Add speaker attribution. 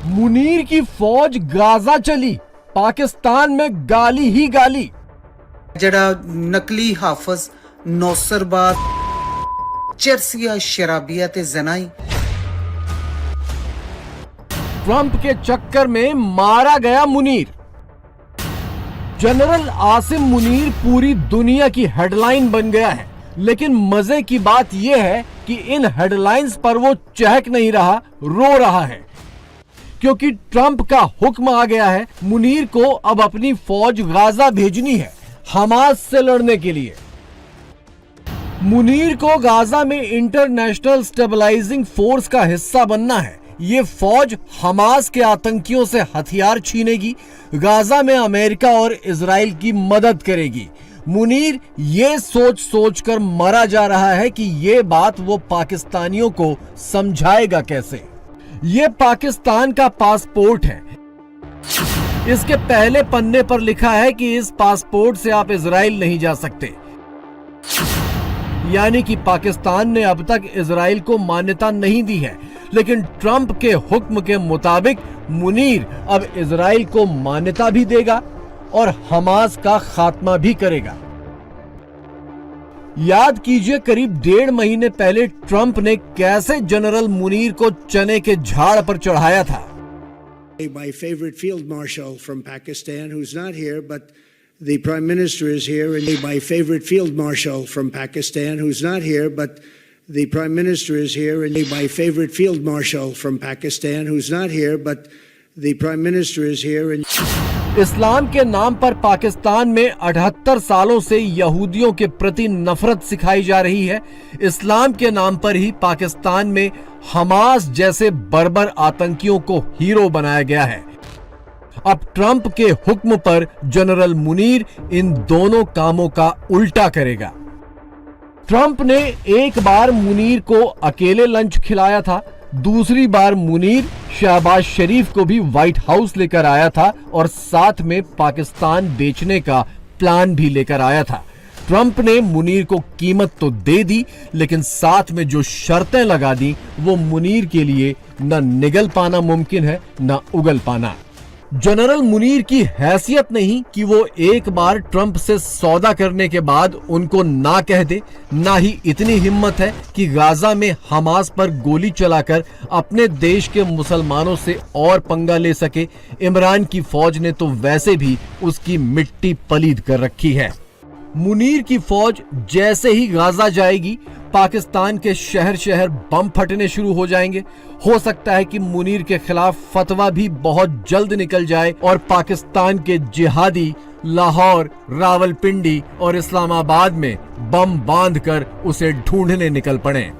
Speaker 1: मुनीर की फौज गाजा चली, पाकिस्तान में गाली ही गाली।
Speaker 2: जड़ा नकली हाफज नौसरबाज चरसिया शराबिया ते जनाई
Speaker 1: ट्रंप के चक्कर में मारा गया मुनीर। जनरल आसिम मुनीर पूरी दुनिया की हेडलाइन बन गया है, लेकिन मजे की बात यह है कि इन हेडलाइंस पर वो चहक नहीं रहा, रो रहा है, क्योंकि ट्रंप का हुक्म आ गया है मुनीर को अब अपनी फौज गाजा भेजनी है हमास से लड़ने के लिए। मुनीर को गाजा में इंटरनेशनल स्टेबलाइजिंग फोर्स का हिस्सा बनना है। ये फौज हमास के आतंकियों से हथियार छीनेगी, गाजा में अमेरिका और इजराइल की मदद करेगी। मुनीर ये सोच सोच कर मरा जा रहा है कि ये बात वो पाकिस्तानियों को समझाएगा कैसे। ये पाकिस्तान का पासपोर्ट है, इसके पहले पन्ने पर लिखा है कि इस पासपोर्ट से आप इजराइल नहीं जा सकते। यानी कि पाकिस्तान ने अब तक इजराइल को मान्यता नहीं दी है, लेकिन ट्रंप के हुक्म के मुताबिक मुनीर अब इजराइल को मान्यता भी देगा और हमास का खात्मा भी करेगा। याद कीजिए, करीब 1.5 महीने पहले ट्रंप ने कैसे जनरल मुनीर को चने के झाड़ पर चढ़ाया था।
Speaker 3: My favorite field marshal from Pakistan, who's not here, but the Prime Minister is here, and my favorite field marshal from Pakistan, who's not here, but the Prime Minister is here, and my favorite field marshal from Pakistan, who's not here, but the Prime Minister is here. And
Speaker 1: इस्लाम के नाम पर पाकिस्तान में 78 सालों से यहूदियों के प्रति नफरत सिखाई जा रही है। इस्लाम के नाम पर ही पाकिस्तान में हमास जैसे बर्बर आतंकियों को हीरो बनाया गया है। अब ट्रंप के हुक्म पर जनरल मुनीर इन दोनों कामों का उल्टा करेगा। ट्रंप ने एक बार मुनीर को अकेले लंच खिलाया था, दूसरी बार मुनीर शहबाज शरीफ को भी व्हाइट हाउस लेकर आया था और साथ में पाकिस्तान बेचने का प्लान भी लेकर आया था। ट्रंप ने मुनीर को कीमत तो दे दी, लेकिन साथ में जो शर्तें लगा दी वो मुनीर के लिए न निगल पाना मुमकिन है न उगल पाना। जनरल मुनीर की हैसियत नहीं कि वो एक बार ट्रंप से सौदा करने के बाद उनको ना कह दे, ना ही इतनी हिम्मत है कि गाजा में हमास पर गोली चलाकर अपने देश के मुसलमानों से और पंगा ले सके। इमरान की फौज ने तो वैसे भी उसकी मिट्टी पलीद कर रखी है। मुनीर की फौज जैसे ही गाजा जाएगी, पाकिस्तान के शहर शहर बम फटने शुरू हो जाएंगे। हो सकता है कि मुनीर के खिलाफ फतवा भी बहुत जल्द निकल जाए और पाकिस्तान के जिहादी लाहौर, रावलपिंडी और इस्लामाबाद में बम बांधकर उसे ढूंढने निकल पड़े।